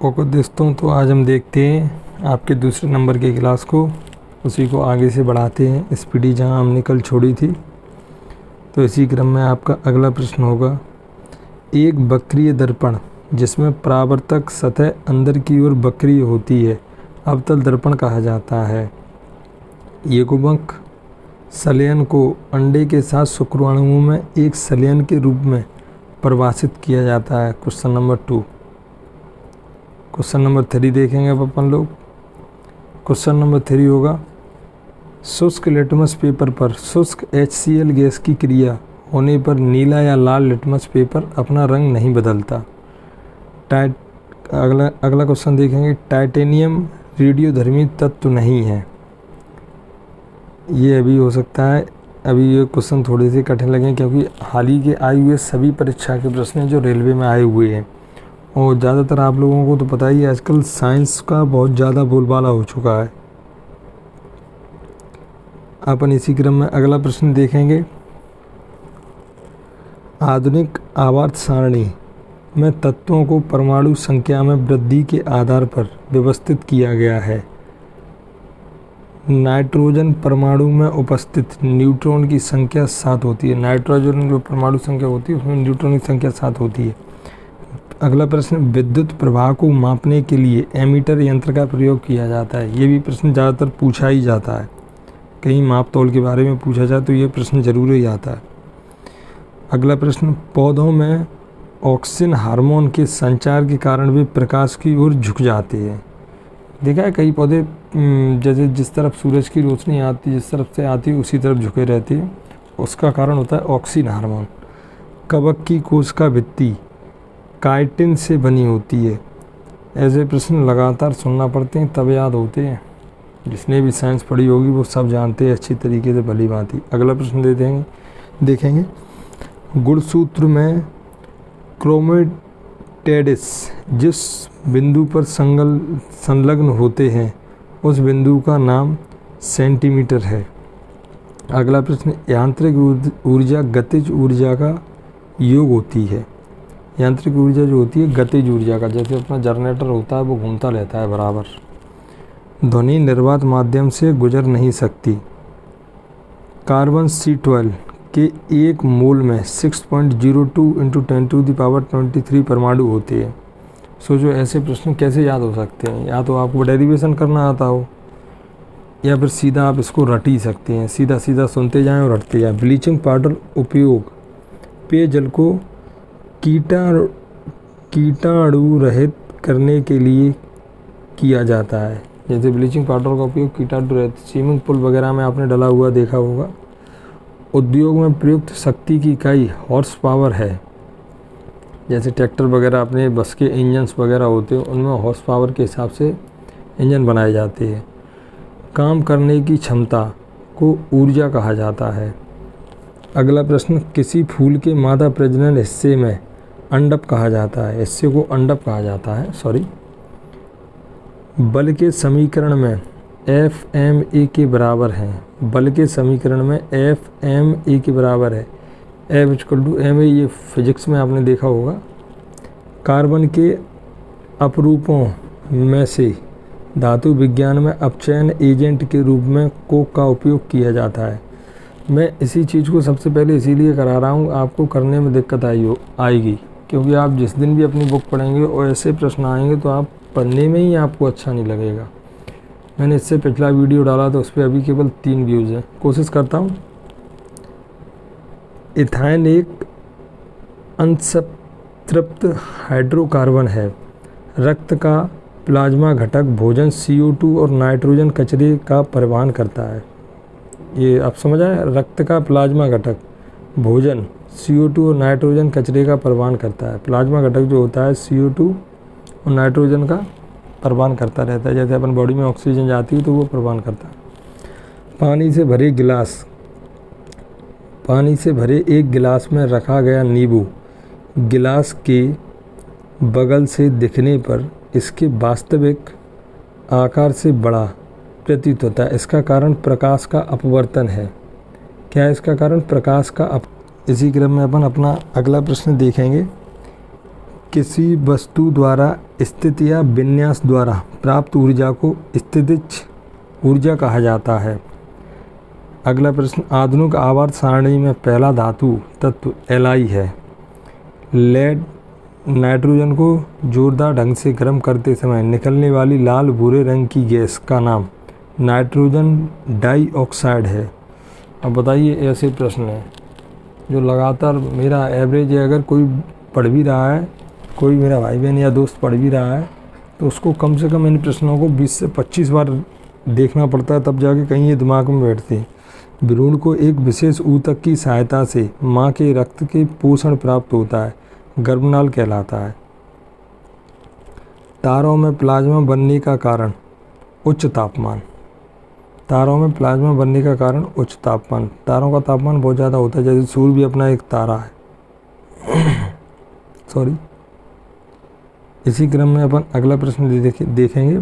Okay दोस्तों, तो आज हम देखते हैं आपके दूसरे नंबर की क्लास को, उसी को आगे से बढ़ाते हैं स्पीडी जहां हमने कल छोड़ी थी। तो इसी क्रम में आपका अगला प्रश्न होगा, एक वक्रीय दर्पण जिसमें परावर्तक सतह अंदर की ओर वक्रीय होती है अवतल दर्पण कहा जाता है। युग्मक संलयन को अंडे के साथ शुक्राणुओं में एक संलयन के रूप में परिभाषित किया जाता है। Question number 2। क्वेश्चन नंबर 3 देखेंगे अब अपन लोग। क्वेश्चन नंबर 3 होगा, शुष्क लिटमस पेपर पर शुष्क HCl गैस की क्रिया होने पर नीला या लाल लिटमस पेपर अपना रंग नहीं बदलता। अगला क्वेश्चन देखेंगे, टाइटेनियम रेडियोधर्मी तत्व नहीं है। ये अभी हो सकता है, अभी ये क्वेश्चन थोड़े से कठिन लगे क्योंकि हाल ही के आए हुए सभी परीक्षा के प्रश्न हैं जो रेलवे में आए हुए हैं, और ज़्यादातर आप लोगों को तो पता ही है आजकल साइंस का बहुत ज़्यादा बोलबाला हो चुका है। अपन इसी क्रम में अगला प्रश्न देखेंगे, आधुनिक आवर्त सारणी में तत्वों को परमाणु संख्या में वृद्धि के आधार पर व्यवस्थित किया गया है। नाइट्रोजन परमाणु में उपस्थित न्यूट्रॉन की संख्या 7 होती है। नाइट्रोजन जो परमाणु संख्या होती है उसमें न्यूट्रॉन की संख्या 7 होती है। अगला प्रश्न, विद्युत प्रवाह को मापने के लिए एमीटर यंत्र का प्रयोग किया जाता है। ये भी प्रश्न ज़्यादातर पूछा ही जाता है, कहीं माप तोल के बारे में पूछा जाए तो ये प्रश्न जरूर ही आता है। अगला प्रश्न, पौधों में ऑक्सीजन हार्मोन के संचार के कारण वे प्रकाश की ओर झुक जाते हैं। देखा है कई पौधे जैसे जिस तरफ सूरज की रोशनी आती, जिस तरफ से आती है उसी तरफ झुके रहते हैं, उसका कारण होता है ऑक्सीजन हार्मोन। कवक की कोशिका भित्ति काइटिन से बनी होती है। ऐसे प्रश्न लगातार सुनना पड़ते हैं तब याद होते हैं। जिसने भी साइंस पढ़ी होगी वो सब जानते हैं अच्छी तरीके से भली भांति। अगला प्रश्न देखेंगे, गुणसूत्र में क्रोमेटिड्स जिस बिंदु पर संलग्न होते हैं उस बिंदु का नाम सेंटीमीटर है। अगला प्रश्न, यांत्रिक ऊर्जा गतिज ऊर्जा का योग होती है। यांत्रिक ऊर्जा जो होती है गतिज ऊर्जा का, जैसे अपना जनरेटर होता है वो घूमता रहता है बराबर। ध्वनि निर्वात माध्यम से गुजर नहीं सकती। कार्बन C12 के एक मोल में 6.02 × 10⁻23 परमाणु होते हैं। सोचो ऐसे प्रश्न कैसे याद हो सकते हैं? या तो आपको डेरिवेशन करना आता हो या फिर सीधा आप इसको रट ही सकते हैं, सीधा सीधा सुनते जाएं और रटते जाएं। ब्लीचिंग पाउडर उपयोग पेयजल को कीटाणु रहित करने के लिए किया जाता है। जैसे ब्लीचिंग पाउडर का उपयोग कीटाणु रहित स्विमिंग पूल वगैरह में आपने डला हुआ देखा होगा। उद्योग में प्रयुक्त शक्ति की इकाई हॉर्स पावर है। जैसे ट्रैक्टर वगैरह अपने बस के इंजन्स वगैरह होते हैं उनमें हॉर्स पावर के हिसाब से इंजन बनाए जाते हैं। काम करने की क्षमता को ऊर्जा कहा जाता है। अगला प्रश्न, किसी फूल के मादा प्रजनन हिस्से में अंडप कहा जाता है, हिस्से को अंडप कहा जाता है, सॉरी। बल के समीकरण में FMA के बराबर है। बल के समीकरण में FMA के बराबर है F=ma। ये फिजिक्स में आपने देखा होगा। कार्बन के अपरूपों में से धातु विज्ञान में अपचयन एजेंट के रूप में कोक का उपयोग किया जाता है। मैं इसी चीज़ को सबसे पहले इसीलिए करा रहा हूँ, आपको करने में दिक्कत आएगी क्योंकि आप जिस दिन भी अपनी बुक पढ़ेंगे और ऐसे प्रश्न आएंगे तो आप पढ़ने में ही आपको अच्छा नहीं लगेगा। मैंने इससे पिछला वीडियो डाला तो उस पर अभी केवल 3 व्यूज़ हैं। कोशिश करता हूँ। इथाइन एक असंतृप्त हाइड्रोकार्बन है। रक्त का प्लाज्मा घटक भोजन CO2 और नाइट्रोजन कचरे का परिवहन करता है। ये आप समझ आए? रक्त का प्लाज्मा घटक भोजन CO2 और नाइट्रोजन कचरे का परिवहन करता है। प्लाज्मा घटक जो होता है CO2 और नाइट्रोजन का परिवहन करता रहता है। जैसे अपन बॉडी में ऑक्सीजन जाती है तो वो परिवहन करता है। पानी से भरे एक गिलास में रखा गया नींबू गिलास के बगल से दिखने पर इसके वास्तविक आकार से बड़ा प्रतीत होता है। इसका कारण प्रकाश का अपवर्तन है। क्या है इसका कारण? प्रकाश का इसी क्रम में अपन अपना अगला प्रश्न देखेंगे। किसी वस्तु द्वारा स्थित या विन्यास द्वारा प्राप्त ऊर्जा को स्थितिज ऊर्जा कहा जाता है। अगला प्रश्न, आधुनिक आवर्त सारणी में पहला धातु तत्व Li है। लेड नाइट्रोजन को जोरदार ढंग से गर्म करते समय निकलने वाली लाल भूरे रंग की गैस का नाम नाइट्रोजन डाइऑक्साइड है। अब बताइए, ऐसे प्रश्न हैं जो लगातार मेरा एवरेज है, अगर कोई पढ़ भी रहा है, कोई मेरा भाई बहन या दोस्त पढ़ भी रहा है, तो उसको कम से कम इन प्रश्नों को 20 से 25 बार देखना पड़ता है, तब जाके कहीं ये दिमाग में बैठते हैं। भ्रूण को एक विशेष ऊतक की सहायता से माँ के रक्त के पोषण प्राप्त होता है, गर्भनाल कहलाता है। तारों में प्लाज्मा बनने का कारण उच्च तापमान। तारों में प्लाज्मा बनने का कारण उच्च तापमान। तारों का तापमान बहुत ज़्यादा होता है, जैसे सूर्य भी अपना एक तारा है। सॉरी। इसी क्रम में अपन अगला प्रश्न देखेंगे।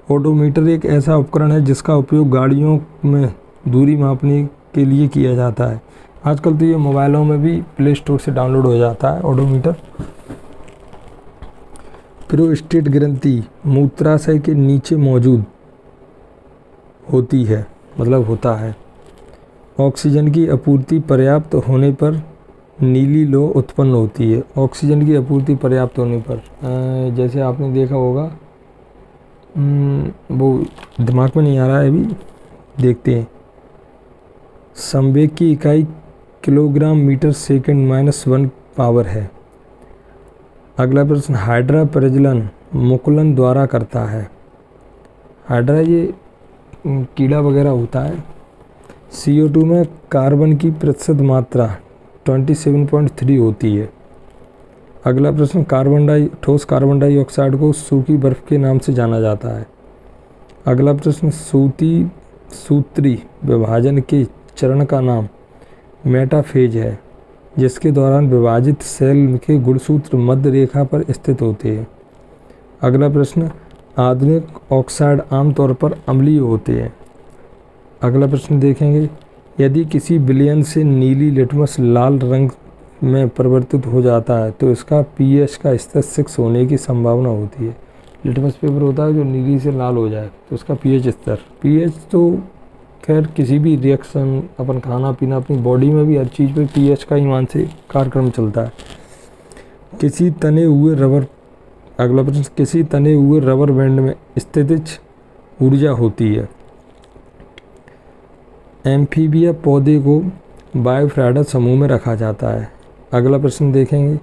ओडोमीटर एक ऐसा उपकरण है जिसका उपयोग गाड़ियों में दूरी मापने के लिए किया जाता है। आजकल तो ये मोबाइलों में भी प्ले स्टोर से डाउनलोड हो जाता है ओडोमीटर। प्रोस्टेट ग्रंथि मूत्राशय के नीचे मौजूद होती है, मतलब होता है। ऑक्सीजन की आपूर्ति पर्याप्त होने पर नीली लौ उत्पन्न होती है। ऑक्सीजन की आपूर्ति पर्याप्त होने पर, जैसे आपने देखा होगा, वो दिमाग में नहीं आ रहा है अभी, देखते हैं। संवेग की इकाई किलोग्राम मीटर सेकंड -1 पावर है। अगला प्रश्न, हाइड्रा प्रजनन मुकुलन द्वारा करता है। हाइड्रा ये कीड़ा वगैरह होता है। CO2 में कार्बन की प्रतिशत मात्रा 27.3 होती है। अगला प्रश्न, ठोस कार्बन डाइऑक्साइड को सूखी बर्फ के नाम से जाना जाता है। अगला प्रश्न, सूत्री विभाजन के चरण का नाम मेटाफेज है, जिसके दौरान विभाजित सेल के गुणसूत्र मध्य रेखा पर स्थित होते हैं। अगला प्रश्न, आधुनिक ऑक्साइड आमतौर पर अम्लीय होते हैं। अगला प्रश्न देखेंगे, यदि किसी विलयन से नीली लिटमस लाल रंग में परिवर्तित हो जाता है तो इसका pH का स्तर 6 होने की संभावना होती है। लिटमस पेपर होता है जो नीली से लाल हो जाए, तो उसका pH स्तर, pH तो खैर किसी भी रिएक्शन, अपन खाना पीना, अपनी बॉडी में भी हर चीज़ पे pH का ही मान से कार्यक्रम चलता है। अगला प्रश्न, किसी तने हुए रबर बैंड में स्थितिज ऊर्जा होती है। एम्फीबिया पौधे को बायोफ्राइडा समूह में रखा जाता है। अगला प्रश्न देखेंगे,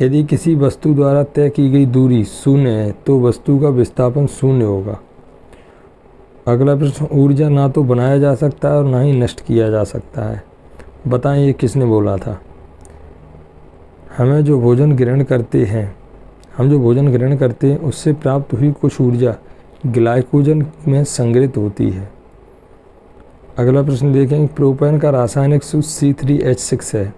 यदि किसी वस्तु द्वारा तय की गई दूरी 0 है तो वस्तु का विस्थापन 0 होगा। अगला प्रश्न, ऊर्जा ना तो बनाया जा सकता है और ना ही नष्ट किया जा सकता है। बताएं ये किसने बोला था? हम जो भोजन ग्रहण करते हैं उससे प्राप्त हुई कुछ ऊर्जा ग्लाइकोजन में संग्रहित होती है। अगला प्रश्न देखेंगे, प्रोपेन का रासायनिक सूत्र C3H6 है।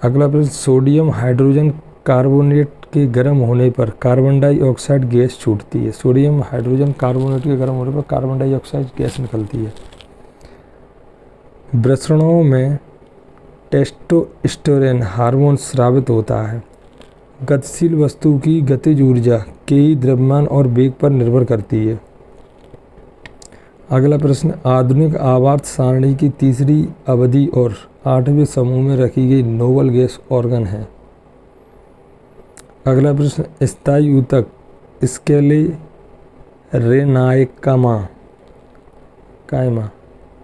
अगला प्रश्न, सोडियम हाइड्रोजन कार्बोनेट के गर्म होने पर कार्बन डाइऑक्साइड गैस छूटती है। सोडियम हाइड्रोजन कार्बोनेट के गर्म होने पर कार्बन डाइऑक्साइड गैस निकलती है। वृषणों में टेस्टोस्टेरोन हार्मोन स्रावित होता है। गतिशील वस्तु की गतिज ऊर्जा के ही द्रव्यमान और वेग पर निर्भर करती है। अगला प्रश्न, आधुनिक आवर्त सारणी की तीसरी अवधि और 8वें समूह में रखी गई नोबल गैस ऑर्गन है। अगला प्रश्न, स्थायी ऊतक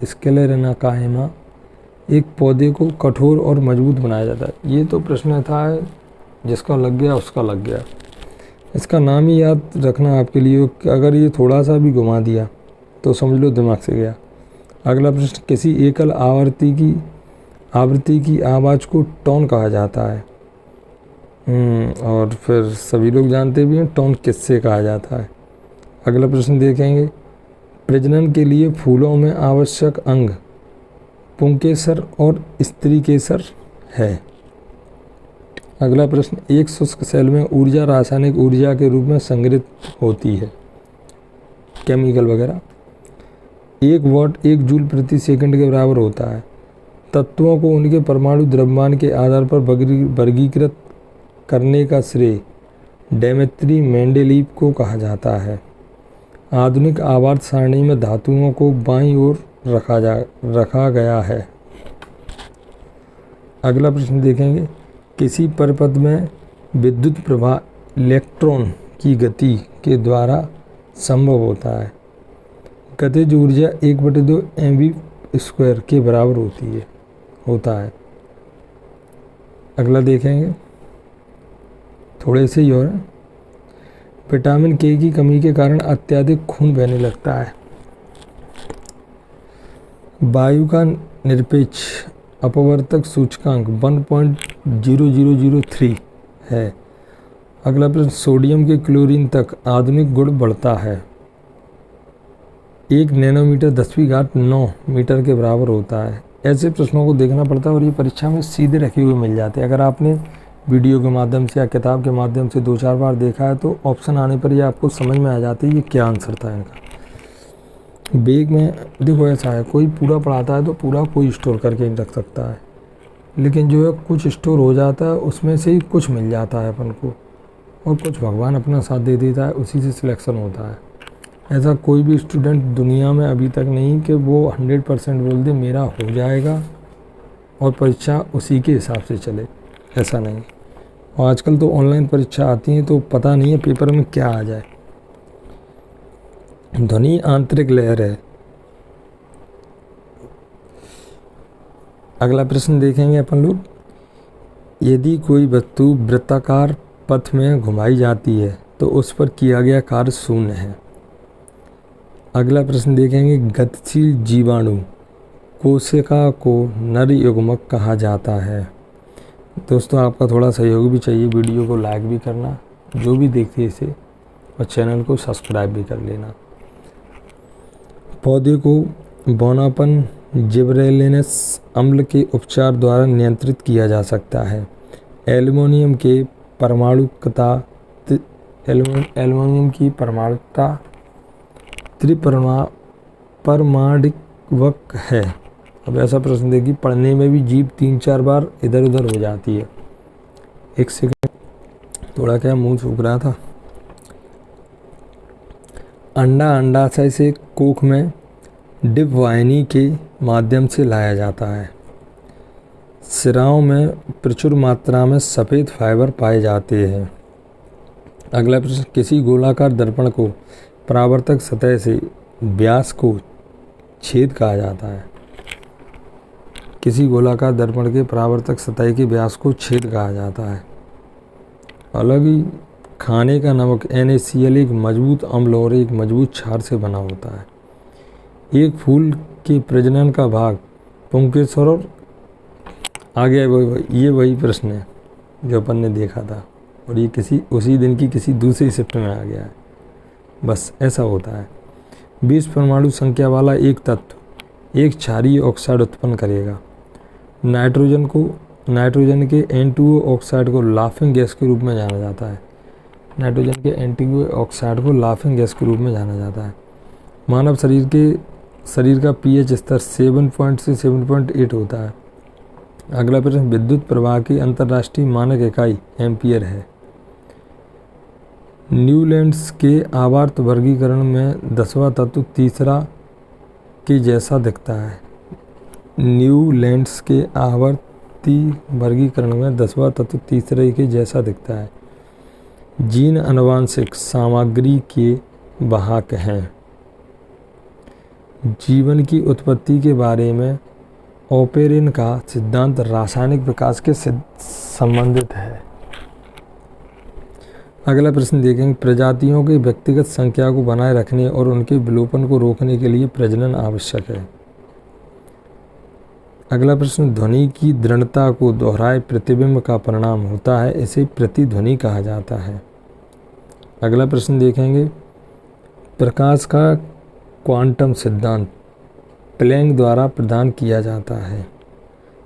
स्क्लेरेनाकायमा एक पौधे को कठोर और मजबूत बनाया जाता है। ये तो प्रश्न था, जिसका लग गया उसका लग गया। इसका नाम ही याद रखना आपके लिए, अगर ये थोड़ा सा भी घुमा दिया तो समझ लो दिमाग से गया। अगला प्रश्न, किसी एकल आवृत्ति की आवाज़ को टोन कहा जाता है। और फिर सभी लोग जानते भी हैं टोन किससे कहा जाता है। अगला प्रश्न देखेंगे, प्रजनन के लिए फूलों में आवश्यक अंग पुंकेसर और स्त्रीकेसर है। अगला प्रश्न, एक शुष्क सेल में ऊर्जा रासायनिक ऊर्जा के रूप में संग्रहित होती है, केमिकल वगैरह। 1 वाट 1 जूल प्रति सेकंड के बराबर होता है। तत्वों को उनके परमाणु द्रव्यमान के आधार पर वर्गीकृत करने का श्रेय डेमेत्री मेंडेलीव को कहा जाता है। आधुनिक आवर्त सारणी में धातुओं को बाईं ओर रखा गया है। अगला प्रश्न देखेंगे, किसी परिपथ में विद्युत प्रवाह इलेक्ट्रॉन की गति के द्वारा संभव होता है। गतिज ऊर्जा 1/2 mv² के बराबर होता है। अगला देखेंगे, थोड़े से ही और, विटामिन के की कमी के कारण अत्यधिक खून बहने लगता है। वायु का निरपेक्ष अपवर्तक सूचकांक 1.0003 है। अगला प्रश्न, सोडियम के क्लोरीन तक आधुनिक गुण बढ़ता है। 1 नैनोमीटर 10⁹ मीटर के बराबर होता है। ऐसे प्रश्नों को देखना पड़ता है और ये परीक्षा में सीधे रखे हुए मिल जाते हैं। अगर आपने वीडियो के माध्यम से या किताब के माध्यम से 2-4 बार देखा है तो ऑप्शन आने पर ये आपको समझ में आ जाती है ये क्या आंसर था इनका। बैग में देखो ऐसा है, कोई पूरा पढ़ाता है तो पूरा कोई स्टोर करके नहीं रख सकता है, लेकिन जो है कुछ स्टोर हो जाता है, उसमें से ही कुछ मिल जाता है अपन को, और कुछ भगवान अपना साथ दे देता है, उसी से सिलेक्शन होता है। ऐसा कोई भी स्टूडेंट दुनिया में अभी तक नहीं कि वो 100% बोल दे मेरा हो जाएगा और परीक्षा उसी के हिसाब से चले, ऐसा नहीं। और आजकल तो ऑनलाइन परीक्षा आती है तो पता नहीं है पेपर में क्या आ जाए। ध्वनि आंतरिक लहर है। अगला प्रश्न देखेंगे अपन लोग, यदि कोई वस्तु वृत्ताकार पथ में घुमाई जाती है तो उस पर किया गया कार्य शून्य है। अगला प्रश्न देखेंगे, गतिशील जीवाणु कोशिका को नर युग्मक कहा जाता है। दोस्तों आपका थोड़ा सहयोग भी चाहिए, वीडियो को लाइक भी करना जो भी देखते इसे, और चैनल को सब्सक्राइब भी कर लेना। पौधे को बौनापन जिबरेलिनस अम्ल के उपचार द्वारा नियंत्रित किया जा सकता है। एल्युमिनियम की परमाणुकता त्रिपरमाणिक है। अब ऐसा प्रश्न देखिए, पढ़ने में भी जीभ 3-4 बार इधर उधर हो जाती है। एक सेकंड, थोड़ा क्या मुंह सूख रहा था। अंडा अंडाशय से कोख में डिप वाहिनी के माध्यम से लाया जाता है। सिराओं में प्रचुर मात्रा में सफ़ेद फाइबर पाए जाते हैं। अगला प्रश्न, किसी गोलाकार दर्पण को परावर्तक सतह से व्यास को छेद कहा जाता है। किसी गोलाकार दर्पण के परावर्तक सतह के व्यास को छेद कहा जाता है। अलग ही खाने का नमक NaCl एक मजबूत अम्ल और एक मजबूत क्षार से बना होता है। एक फूल के प्रजनन का भाग पुंकेसर और आगे ये वही प्रश्न है जो अपन ने देखा था, और ये उसी दिन की किसी दूसरी शिफ्ट में आ गया है। बस ऐसा होता है। 20 परमाणु संख्या वाला एक तत्व एक क्षारीय ऑक्साइड उत्पन्न करेगा। नाइट्रोजन के N2O ऑक्साइड को लाफिंग गैस के रूप में जाना जाता है। नाइट्रोजन के N2O ऑक्साइड को लाफिंग गैस के रूप में जाना जाता है। मानव शरीर का pH स्तर 7 से 7.8 होता है। अगला प्रश्न, विद्युत प्रवाह की अंतर्राष्ट्रीय मानक इकाई एम्पियर है। न्यूलैंड्स के आवर्त वर्गीकरण में 10वां तत्व तीसरा के जैसा दिखता है। न्यूलैंड्स के आवर्ती वर्गीकरण में 10वां तत्व तीसरे के जैसा दिखता है। जीन आनुवंशिक सामग्री के वाहक हैं। जीवन की उत्पत्ति के बारे में ओपेरिन का सिद्धांत रासायनिक विकास के संबंधित है। अगला प्रश्न देखेंगे, प्रजातियों की व्यक्तिगत संख्या को बनाए रखने और उनके विलोपन को रोकने के लिए प्रजनन आवश्यक है। अगला प्रश्न, ध्वनि की दृढ़ता को दोहराए प्रतिबिंब का परिणाम होता है, इसे प्रतिध्वनि कहा जाता है। अगला प्रश्न देखेंगे, प्रकाश का क्वांटम सिद्धांत प्लैंक द्वारा प्रदान किया जाता है।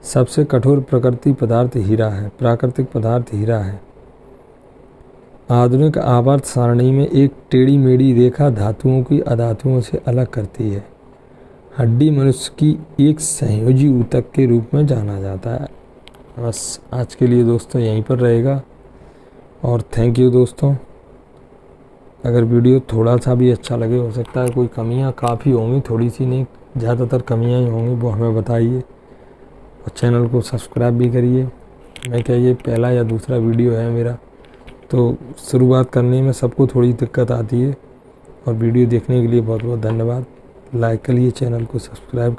सबसे कठोर प्राकृतिक पदार्थ हीरा है। आधुनिक आवर्त सारणी में एक टेढ़ी मेढ़ी रेखा धातुओं की अधातुओं से अलग करती है। हड्डी मनुष्य की एक संयोजी ऊतक के रूप में जाना जाता है। बस आज के लिए दोस्तों यहीं पर रहेगा। और थैंक यू दोस्तों। अगर वीडियो थोड़ा सा भी अच्छा लगे, हो सकता है कोई कमियां काफ़ी होंगी, थोड़ी सी नहीं ज़्यादातर कमियां ही होंगी, वो हमें बताइए। और चैनल को सब्सक्राइब भी करिए। मैं क्या ये पहला या दूसरा वीडियो है मेरा, तो शुरुआत करने में सबको थोड़ी दिक्कत आती है। और वीडियो देखने के लिए बहुत बहुत धन्यवाद। लाइक करिए, चैनल को सब्सक्राइब